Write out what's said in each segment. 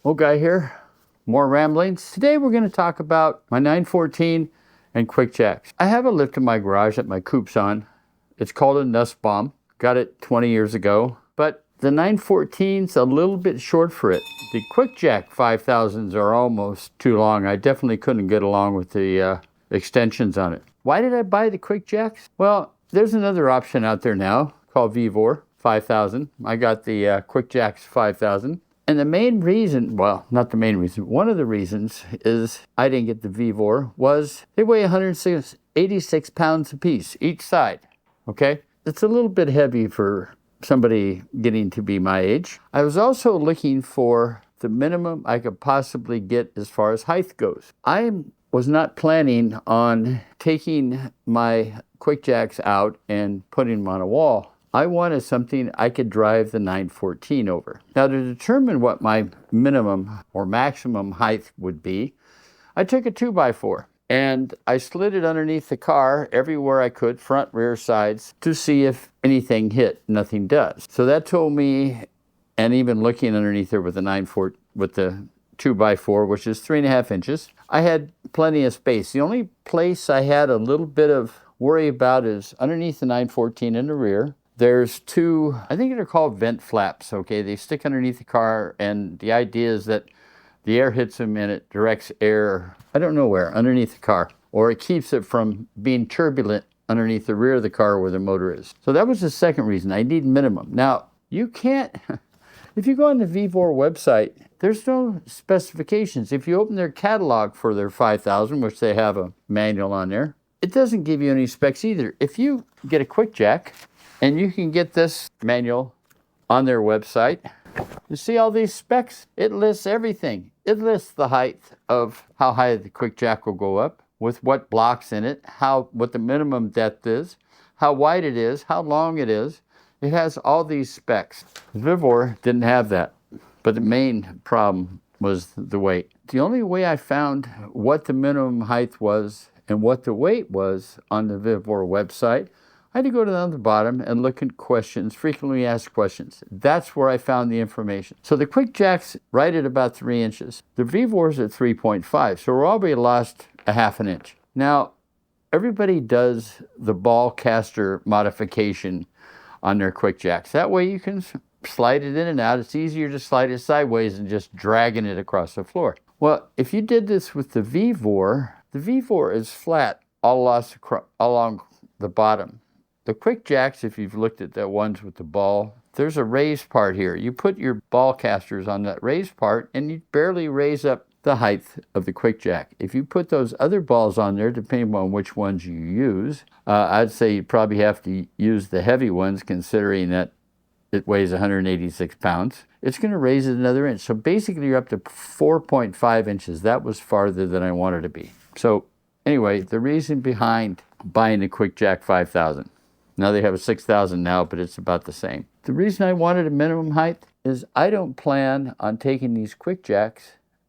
Old guy here, more ramblings. Today we're going to talk about my 914 and QuickJacks. I have a lift in my garage that my coupe's on. It's called a Nussbaum. Got it 20 years ago, but the 914's a little bit short for it. The QuickJack 5000s are almost too long. I definitely couldn't get along with the extensions on it. Why did I buy the QuickJacks? Well, there's another option out there now called VVOR 5000. I got the QuickJacks 5000. And the main reason, well, not the main reason, one of the reasons is I didn't get the VVOR was they weigh 186 pounds apiece, each side, okay? It's a little bit heavy for somebody getting to be my age. I was also looking for the minimum I could possibly get as far as height goes. I was not planning on taking my QuickJacks out and putting them on a wall. I wanted something I could drive the 914 over. Now, to determine what my minimum or maximum height would be, I took a 2x4 and I slid it underneath the car everywhere I could, front, rear, sides, to see if anything hit. Nothing does. So that told me, and even looking underneath there with the 2x4, which is 3.5 inches, I had plenty of space. The only place I had a little bit of worry about is underneath the 914 in the rear. There's two, I think they're called vent flaps, okay? They stick underneath the car, and the idea is that the air hits them and it directs air, I don't know where, underneath the car, or it keeps it from being turbulent underneath the rear of the car where the motor is. So that was the second reason. I need minimum. Now, you can't, if you go on the VVOR website, there's no specifications. If you open their catalog for their 5000, which they have a manual on there, it doesn't give you any specs either. If you get a QuickJack, and you can get this manual on their website. You see all these specs? It lists everything. It lists the height of how high the QuickJack will go up, with what blocks in it, what the minimum depth is, how wide it is, how long it is. It has all these specs. VVOR didn't have that, but the main problem was the weight. The only way I found what the minimum height was and what the weight was on the VVOR website, I had to go down to the bottom and look at questions, frequently asked questions. That's where I found the information. So the QuickJack's right at about 3 inches. The VVOR's at 3.5, so we're already lost a half an inch. Now, everybody does the ball caster modification on their QuickJacks. That way you can slide it in and out. It's easier to slide it sideways than just dragging it across the floor. Well, if you did this with the VVOR is flat all along the bottom. The QuickJacks, if you've looked at the ones with the ball, there's a raised part here. You put your ball casters on that raised part and you barely raise up the height of the QuickJack. If you put those other balls on there, depending on which ones you use, I'd say you probably have to use the heavy ones, considering that it weighs 186 pounds. It's going to raise it another inch. So basically you're up to 4.5 inches. That was farther than I wanted to be. So anyway, the reason behind buying the QuickJack 5000. Now they have a 6000 now, but it's about the same. The reason I wanted a minimum height is I don't plan on taking these QuickJacks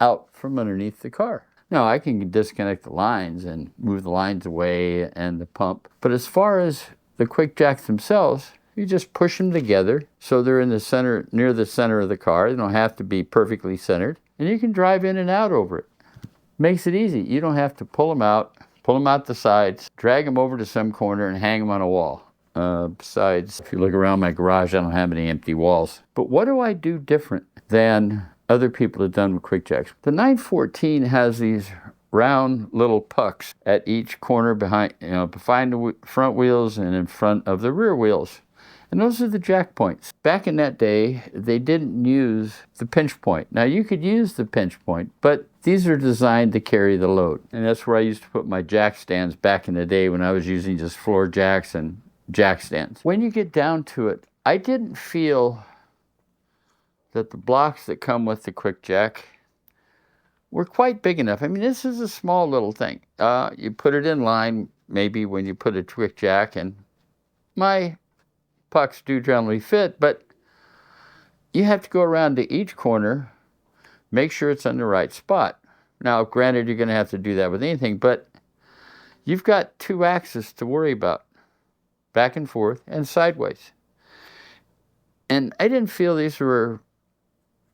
out from underneath the car. Now I can disconnect the lines and move the lines away and the pump. But as far as the QuickJacks themselves, you just push them together so they're in the center, near the center of the car. They don't have to be perfectly centered. And you can drive in and out over it. Makes it easy. You don't have to pull them out the sides, drag them over to some corner and hang them on a wall. Besides, if you look around my garage, I don't have any empty walls. But what do I do different than other people have done with QuickJacks? The 914 has these round little pucks at each corner behind the front wheels and in front of the rear wheels. And those are the jack points. Back in that day, they didn't use the pinch point. Now you could use the pinch point, but these are designed to carry the load. And that's where I used to put my jack stands back in the day when I was using just floor jacks and jack stands. When you get down to it, I didn't feel that the blocks that come with the QuickJack were quite big enough. I mean, this is a small little thing. You put it in line, maybe when you put a QuickJack, and my pucks do generally fit, but you have to go around to each corner, make sure it's on the right spot. Now, granted, you're going to have to do that with anything, but you've got two axes to worry about, back and forth and sideways. And I didn't feel these were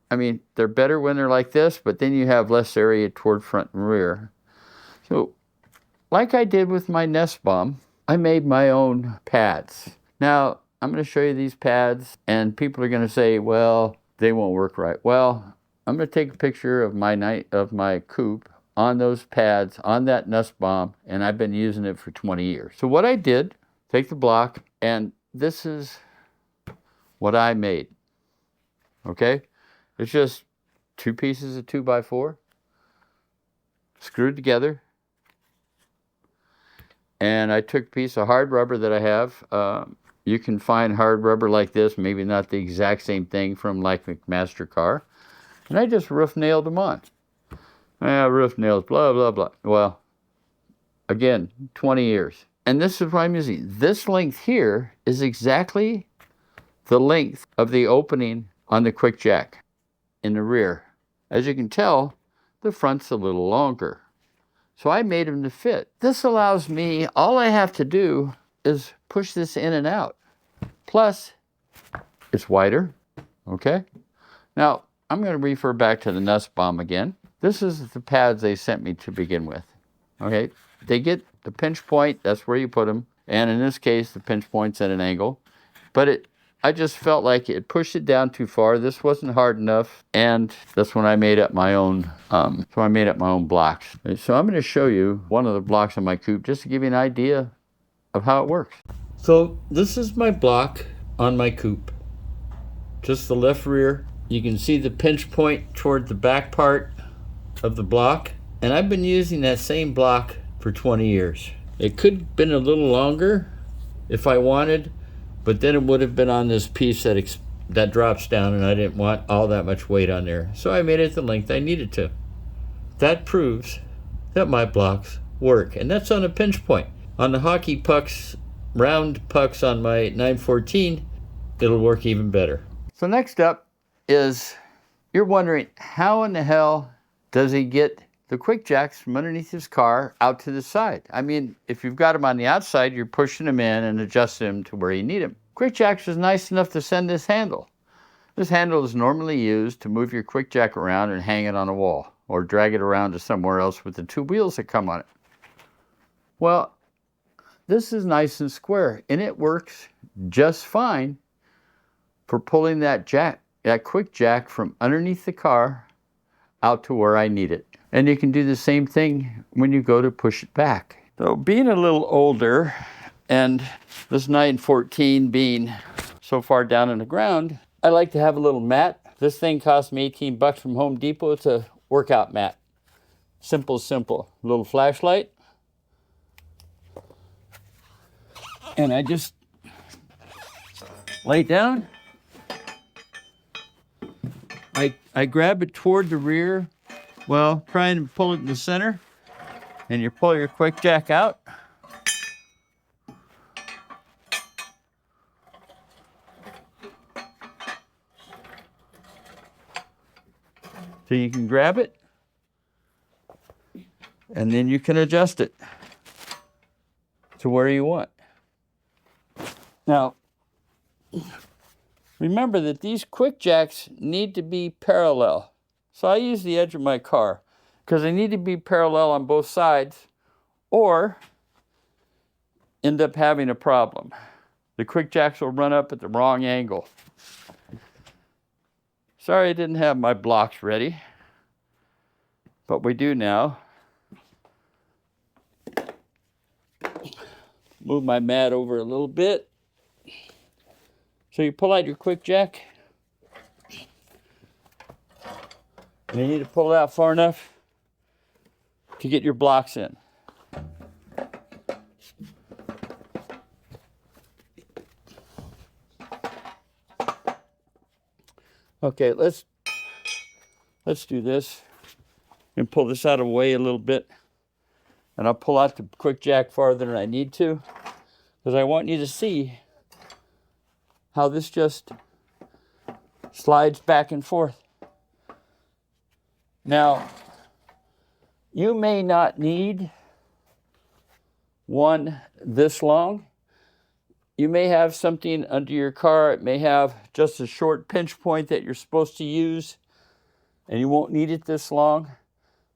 I mean, they're better when they're like this, but then you have less area toward front and rear. So, like I did with my nest bomb, I made my own pads. Now, I'm going to show you these pads, and people are going to say, well, they won't work right. Well, I'm going to take a picture of my coop on those pads, on that nest bomb, and I've been using it for 20 years. So what I did, take the block, and this is what I made. Okay? It's just 2 pieces of 2x4 screwed together. And I took a piece of hard rubber that I have. You can find hard rubber like this, maybe not the exact same thing from like McMaster car. And I just roof nailed them on. Roof nails, blah, blah, blah. Well, again, 20 years. And this is what I'm using. This length here is exactly the length of the opening on the QuickJack in the rear. As you can tell, the front's a little longer. So I made them to fit. This allows me, all I have to do is push this in and out. Plus, it's wider, okay? Now, I'm going to refer back to the nest bomb again. This is the pads they sent me to begin with, okay? They get the pinch point, that's where you put them. And in this case, the pinch point's at an angle. But I just felt like it pushed it down too far. This wasn't hard enough, and that's when I made up my own. Blocks. So I'm going to show you one of the blocks on my coop just to give you an idea of how it works. So this is my block on my coop. Just the left rear. You can see the pinch point toward the back part of the block, and I've been using that same block for 20 years. It could have been a little longer if I wanted, but then it would have been on this piece that drops down, and I didn't want all that much weight on there. So I made it the length I needed to. That proves that my blocks work, and that's on a pinch point. On the hockey pucks, round pucks on my 914, it'll work even better. So next up is, you're wondering, how in the hell does he get the QuickJacks from underneath his car out to the side? I mean, if you've got them on the outside, you're pushing them in and adjusting them to where you need them. QuickJacks is nice enough to send this handle. This handle is normally used to move your QuickJack around and hang it on a wall, or drag it around to somewhere else with the 2 wheels that come on it. Well, this is nice and square, and it works just fine for pulling that QuickJack from underneath the car out to where I need it. And you can do the same thing when you go to push it back. So being a little older, and this 914 being so far down in the ground, I like to have a little mat. This thing cost me 18 bucks from Home Depot. It's a workout mat. Simple. A little flashlight. And I just lay down. I grab it toward the rear. Well, try and pull it in the center. And you pull your QuickJack out. So you can grab it, and then you can adjust it to where you want. Now, remember that these QuickJacks need to be parallel. So I use the edge of my car because they need to be parallel on both sides, or end up having a problem. The QuickJacks will run up at the wrong angle. Sorry I didn't have my blocks ready, but we do now. Move my mat over a little bit. So you pull out your QuickJack, and you need to pull it out far enough to get your blocks in. Okay, let's do this and pull this out of the way a little bit. And I'll pull out the QuickJack farther than I need to, because I want you to see how this just slides back and forth. Now, you may not need one this long. You may have something under your car. It may have just a short pinch point that you're supposed to use and you won't need it this long.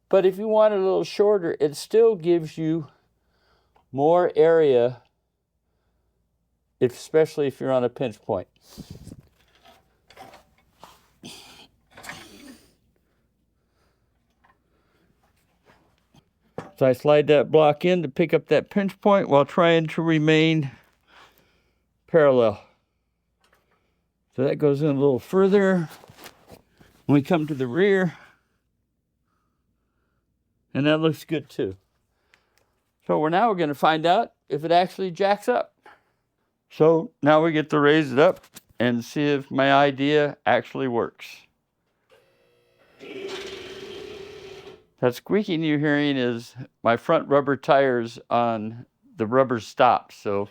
But if you want it a little shorter, it still gives you more area, especially if you're on a pinch point. So I slide that block in to pick up that pinch point while trying to remain parallel. So that goes in a little further. When we come to the rear, and that looks good too. So we're going to find out if it actually jacks up. So now we get to raise it up and see if my idea actually works. That squeaking you're hearing is my front rubber tires on the rubber stops. So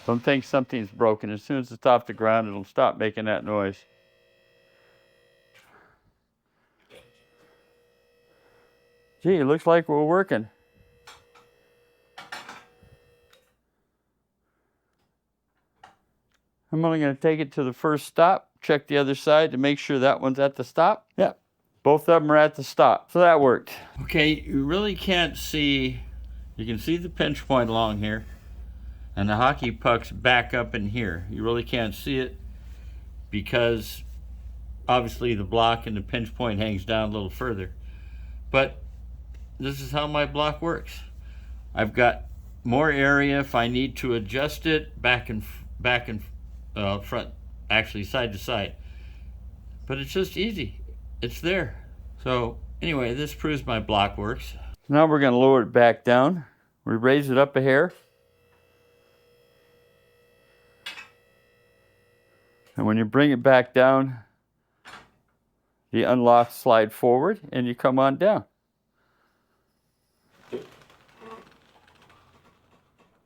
don't think something's broken. As soon as it's off the ground, it'll stop making that noise. Gee, it looks like we're working. I'm only going to take it to the first stop, check the other side to make sure that one's at the stop. Yeah, both of them are at the stop. So that worked. Okay, you really can't see, you can see the pinch point along here, and the hockey puck's back up in here. You really can't see it because obviously the block and the pinch point hangs down a little further. But this is how my block works. I've got more area if I need to adjust it back and front, actually side to side. But it's just easy. It's there. So anyway, this proves my block works. Now we're going to lower it back down. We raise it up a hair. And when you bring it back down, the unlock slide forward and you come on down.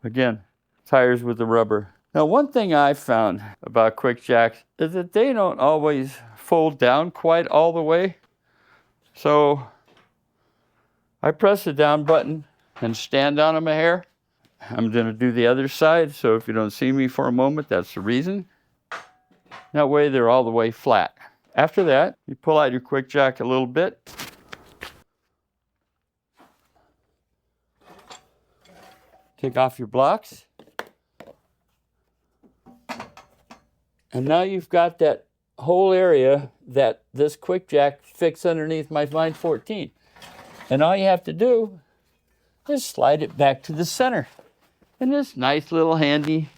Again, tires with the rubber. Now, one thing I found about QuickJacks is that they don't always fold down quite all the way. So I press the down button and stand on them a hair. I'm going to do the other side, so if you don't see me for a moment, that's the reason. That way they're all the way flat. After that, you pull out your QuickJack a little bit. Take off your blocks. And now you've got that whole area that this QuickJack fixed underneath my 914. And all you have to do is slide it back to the center. And this nice little handy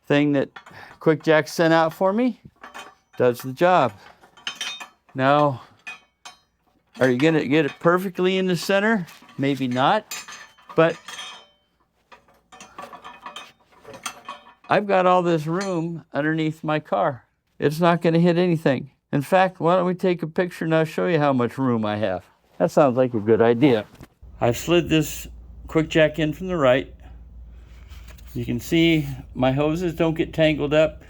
thing that QuickJack sent out for me does the job. Now, are you going to get it perfectly in the center? Maybe not, but I've got all this room underneath my car. It's not going to hit anything. In fact, why don't we take a picture and I'll show you how much room I have. That sounds like a good idea. I've slid this QuickJack in from the right. You can see my hoses don't get tangled up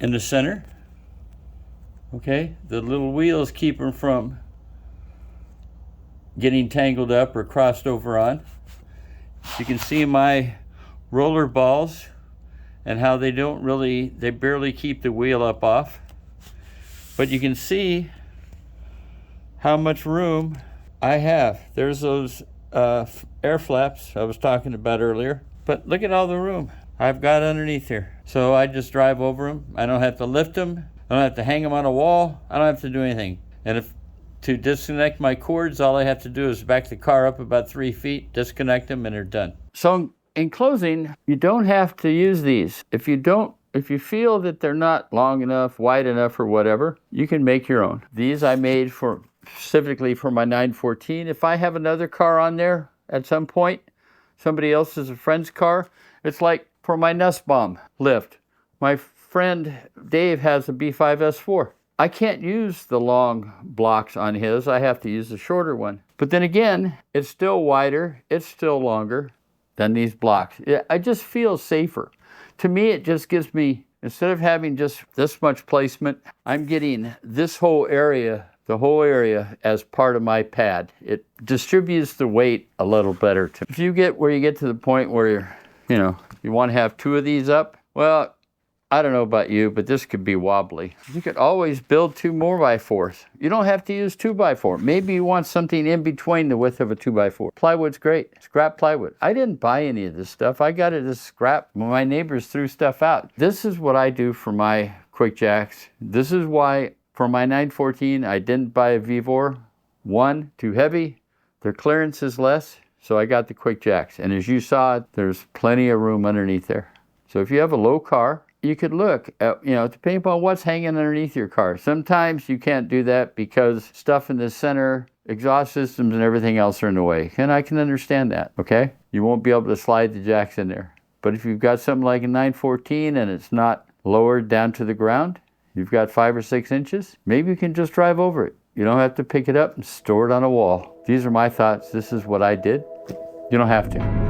in the center. Okay, the little wheels keep them from getting tangled up or crossed over on. You can see my roller balls and how they barely keep the wheel up off. But you can see how much room I have. There's those air flaps I was talking about earlier. But look at all the room I've got underneath here. So I just drive over them. I don't have to lift them. I don't have to hang them on a wall. I don't have to do anything. And to disconnect my cords, all I have to do is back the car up about 3 feet, disconnect them, and they're done. So in closing, you don't have to use these. If you feel that they're not long enough, wide enough, or whatever, you can make your own. These I made specifically for my 914. If I have another car on there at some point, somebody else's, a friend's car, it's like for my Nussbaum lift. My friend Dave has a B5S4. I can't use the long blocks on his. I have to use the shorter one. But then again, it's still wider, it's still longer than these blocks. I just feel safer. To me, it just gives me, instead of having just this much placement, I'm getting this whole area, the whole area as part of my pad. It distributes the weight a little better. If you get where you get to the point where you want to have 2 of these up, well, I don't know about you, but this could be wobbly. You could always build 2 4x4s. You don't have to use 2x4. Maybe you want something in between the width of a 2x4. Plywood's great. Scrap plywood. I didn't buy any of this stuff. I got it as scrap when my neighbors threw stuff out. This is what I do for my QuickJacks. This is why for my 914 I didn't buy a Vevor. 1, too heavy. Their clearance is less, so I got the QuickJacks. And as you saw, there's plenty of room underneath there. So if you have a low car, you could look at, depending upon what's hanging underneath your car. Sometimes you can't do that because stuff in the center, exhaust systems and everything else are in the way. And I can understand that, okay? You won't be able to slide the jacks in there. But if you've got something like a 914 and it's not lowered down to the ground, you've got 5 or 6 inches, maybe you can just drive over it. You don't have to pick it up and store it on a wall. These are my thoughts. This is what I did. You don't have to.